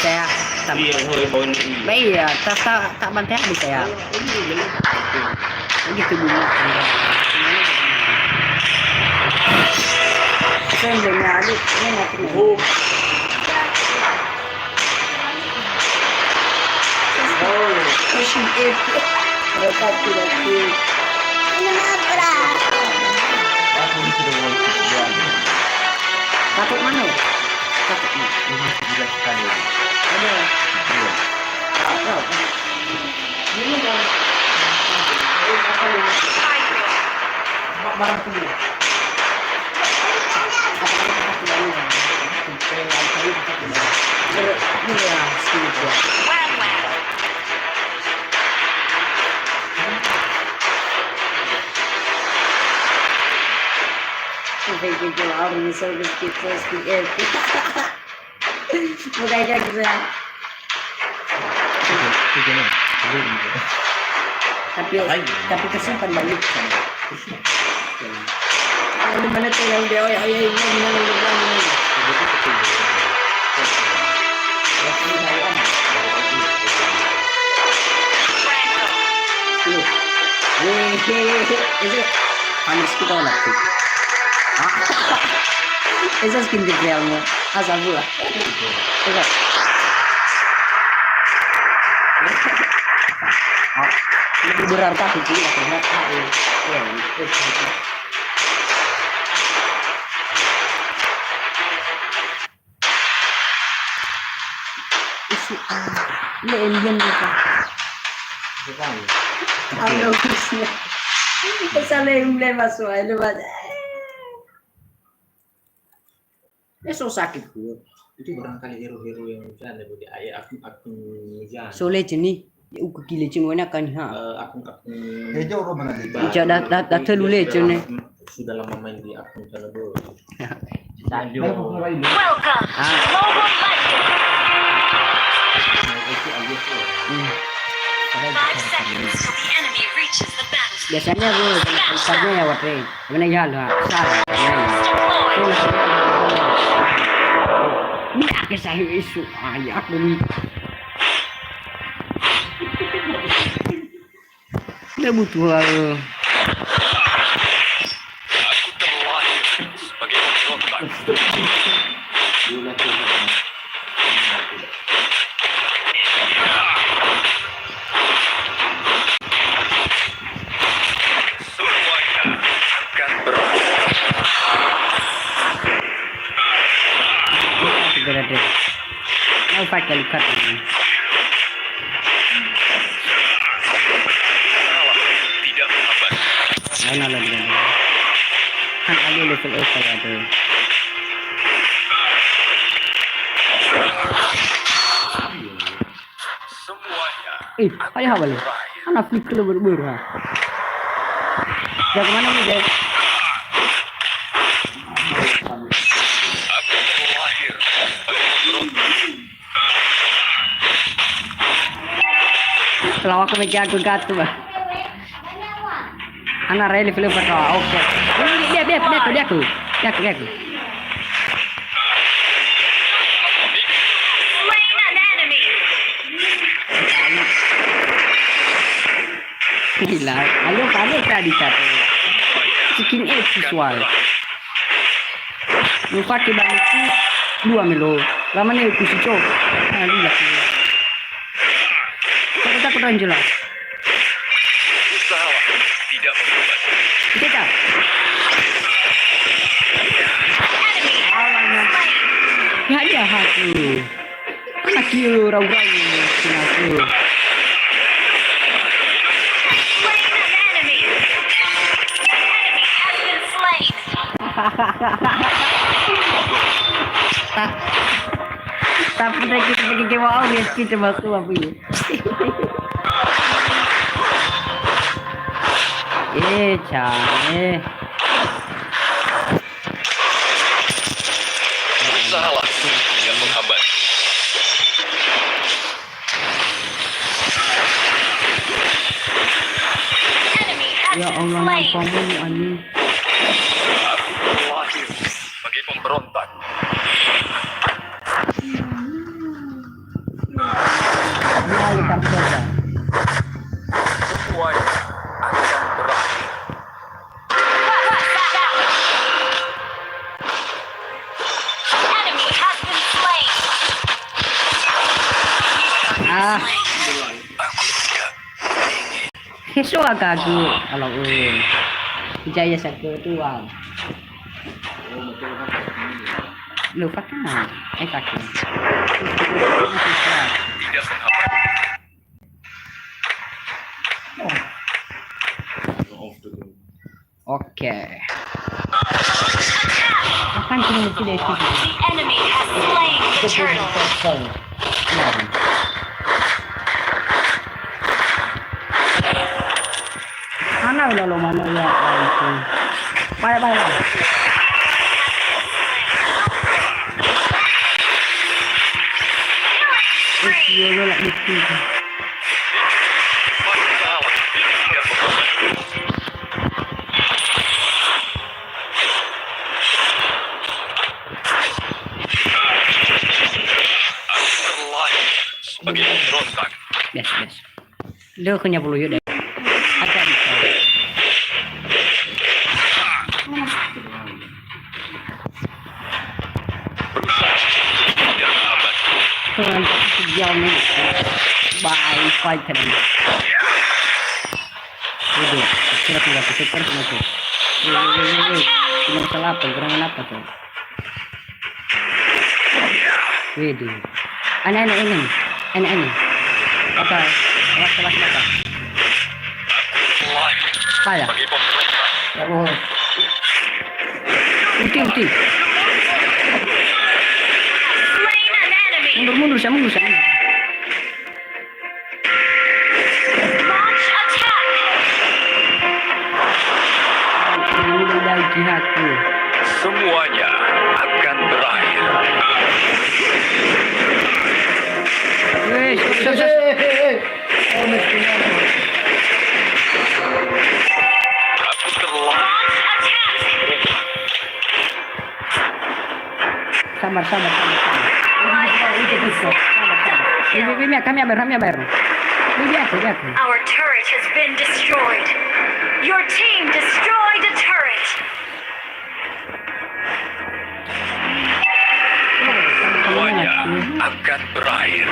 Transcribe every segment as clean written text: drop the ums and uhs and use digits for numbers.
saya tak iya tak bantai habis saya begitu bunga saya belum ada ini nanti takut mana? Takut ada. Barang punya. Gitu orang bisa begitu sedikit. Bukan aja gitu ya. Tapi kesimpan balik. Di mana tuh yang dia ini mana. Panas kita lah tuh. Eso skin de realmu asal pula. Eso. Ini berarti aku sih karena isu ini alien apa? Ada usia. Kesalem masuk itu banget. Eso sakit gue. Itu barangkali hero-hero yang misalnya dari ayah akun jangan. Soalnya jenis uku gile cengona kan ha. Akun Jauh mana dia? Ija dah terlalu leceh nih. Sudah lama main di akun channel dulu. Welcome. Mobile Legends. 5 seconds till the enemy reaches the battlefield. Biasanya gue caranya ya watre. Mana ya lah. Salah. Ini akhir saya isu ayah aku ni. Dia butuh Aku terlahir sebagai pemberontak. Semuanya akan berakhir. Berada. Mau pakai likat ini. Tidak menghambat. Mana lagi dia? Kan ada level saya ada. Semuanya Ayah balik. Anak fikir berburu. Yang mana ni dia? aku terlahir sebagai pemberontak. Kalau aku menjaga gatu bah. Anak rela level berapa? Okey. Dia aku. Slain an enemy. Gila. Ayo tadi satu. Skin visual. Lupa ke bangku 2 milo. Lama ni aku sicok. Dia. Kita kurang jelas. Usahalah tidak menghambat. Kita. Ya dia aku. Aku rau-rau aku. Slain an enemy. An enemy has been slain. Tapi kita pergi ke bawah ni kita masuk apa ni? Cah. Usahalah tidak menghambat. Enemy has Ya been Allah, slain. kamu ni anjing. Aku terlahir sebagai pemberontak. Ah. slain. Suka kaku kalau Jaya sa kedua. Oh, betul kan? Lupa kan? Kaku. Tidak menghambat. Off the room. Oke. Akan kini tidak sih. The enemy has slain the turtle. Mana udah lo mana ya itu. Bye. Iya lo lagi itu. Masalah tidak menghambat. Aku terlahir sebagai pemberontak. Yes. Lo kena bulu yuk deh. Ada bisa. Tidak menghambat. Tuhan sejauh ini baik fighter. Udah, kira super tuh. Ini salah apa? Gerangan apa tuh? Wede. Aneh ini. Apa? Kelas apa? Terlahir Pala. sebagai pemberontak. Oh. Uti. Slain an enemy. Mundur saya. Launch attack. Ini udah jihadku. Semuanya akan berakhir. Wes, Aku terlahir. Launch attack. Sabar. Bibi, kami haber. Bibi aku. Our turret has been destroyed. Your team destroyed a turret. Semuanya akan berakhir.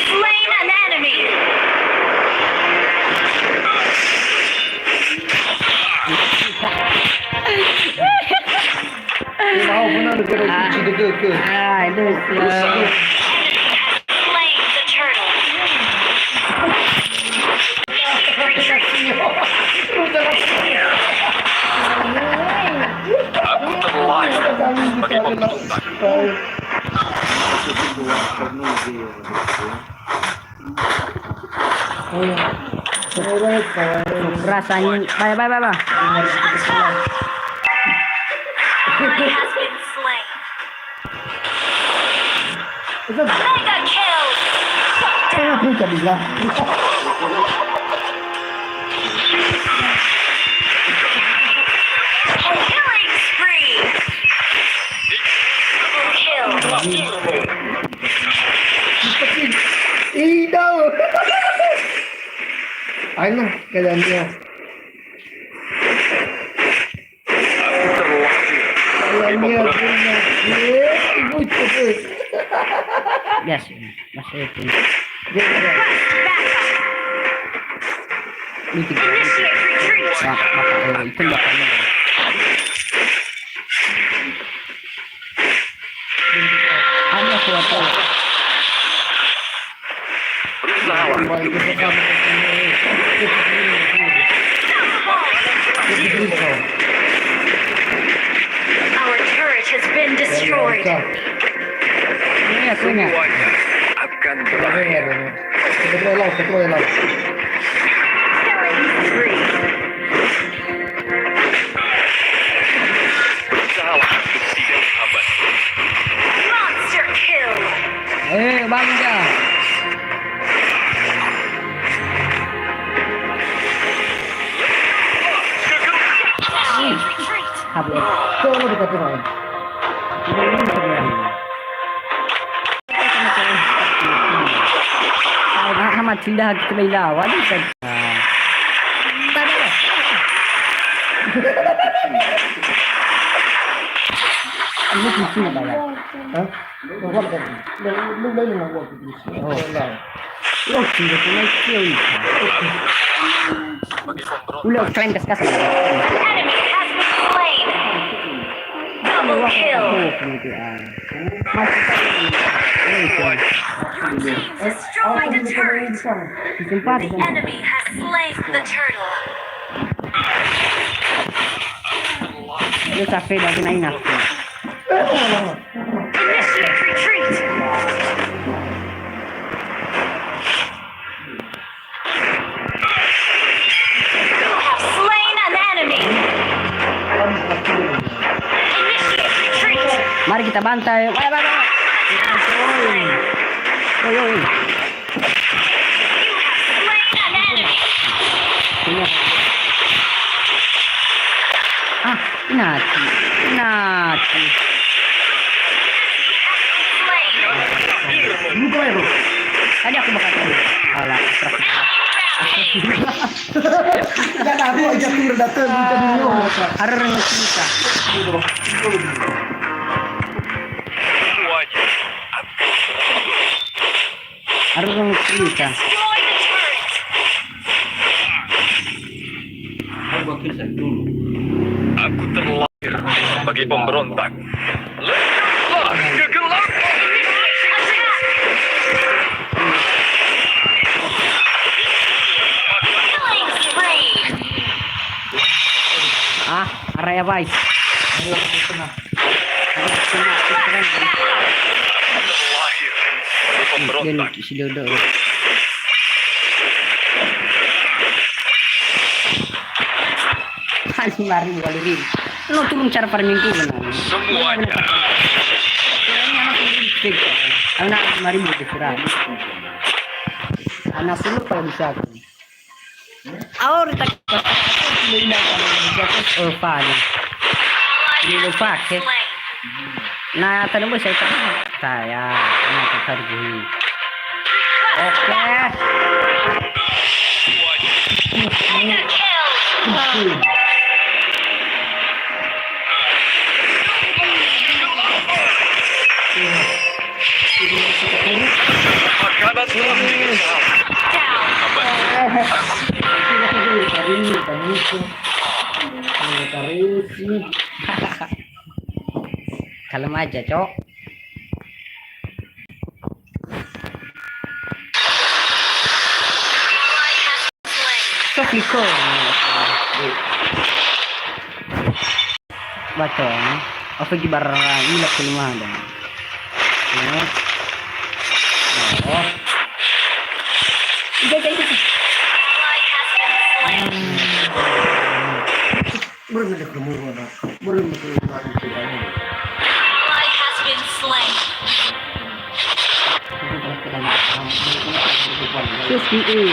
Slain an enemy. Mau benar kira kunci dege ke. Itu Slain the turtle. Aku terlahir sebagai pemberontak. rasanya. Bye. Enemy has been slain. Mega kill. Killing spree. Double kill. Tidak. Ano, kaya niya. Aku terlahir sebagai pemberontak. Yes, masih itu. Request backup. Initiate retreat. Itu belakangnya. Ada suatu. Berusahalah untuk meninggalkan. Our turret has been destroyed. Ini aku ingat. Semuanya akan berakhir. Ketuai laut. Killing spree. Berusahalah untuk tidak menghambat. Monster kill. Bangga. Retreat. Habis. Solo dekat rumah. Sama tindah kita bela. Waduh. Ini PC na ba yan? Hah? Huwag ka. Lulay lang ako. Wala. Oh, hindi ko na skill. Bagi pemberontak. Ulo, friend kas Enemy has been slain. Double kill. Destroy the turret. Sempat. The enemy has slain the turtle. Lu sampai dah kena ingat. Initiate retreat. You have slain an enemy. Initiate retreat. Mari kita bantai. Ayo, ayo, ayo. Oi, oi. You have slain an enemy. Sini. Ah, inati. Inati. Slain. Buka ya, bro. Tadi aku bakal tahu. Alah, Tidak ada aku aja tur datang buka dulu. ada orang yang kita. Semuanya. Ada orang yang kita. Destroy the turret. Aku bakal set dulu. Aku terlahir sebagai pemberontak. Lecurlah kegelapan. Attack. Killing spree. Ah, area baik. Terlahir sebagai Dia pemberontak. lucu si Dodo. Ani mari kali rin. Lo turun cara farming ko na. Semuanya. Ini anak ini. Anak mari mo dikira. Anak sulok pa bisa ko. Awor tak hindi na kami jacket or fan. Hindi lo pa ke. Na tanong mo siya saya anak tertargi. Oke. Mega kill. Makanan telah menjadi Down. Kalem aja, Cok. Ally has been slain. Sofiko. Baca. Apa gibar ini kelima dong. Oh. Ija. Ally has been slain. Belum ada kemuruan. Belum ada kemuruan. Ally has been slain.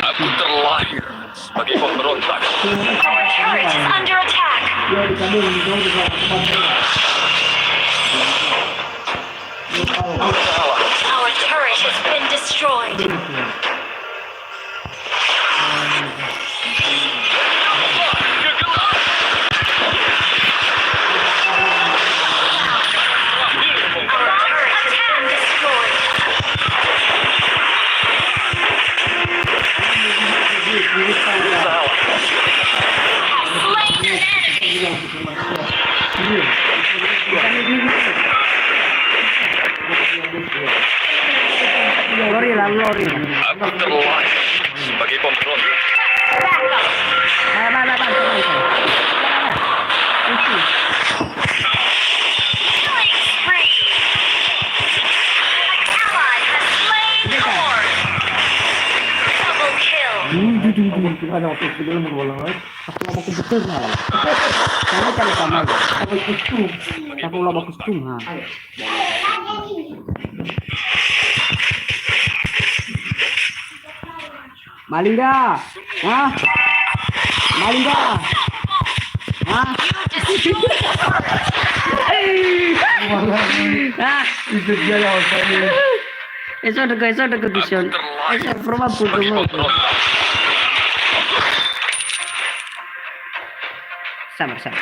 Aku terlahir sebagai pemberontak. Our turret is under attack. Ya di kabel di bawah di bawah. Aku salah. Our turret has been destroyed. Our turret has been destroyed. Salah. Has slain an enemy. Lori lah, lori. Aku terlahir sebagai pemberontak. Back up. Killing spree. An ally has slain the horde. Double kill. Ada waktu sebelum berbola. Aku lama komputer lah. Sama kali sama. Aku kostum. Aku lama kostum ha. Malinga. Hah? Malinga. Hah? Ah, Itu dia yang saya. eso de condición. Esa forma Sebagai puto mo. pemberontak. Sabar.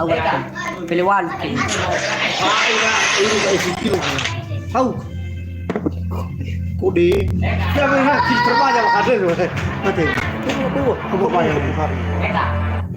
Awak pilihan. Tahu. Kudi. Siapa yang terbanyak ada loh. Mati. Tunggu. Kamu banyak bukan.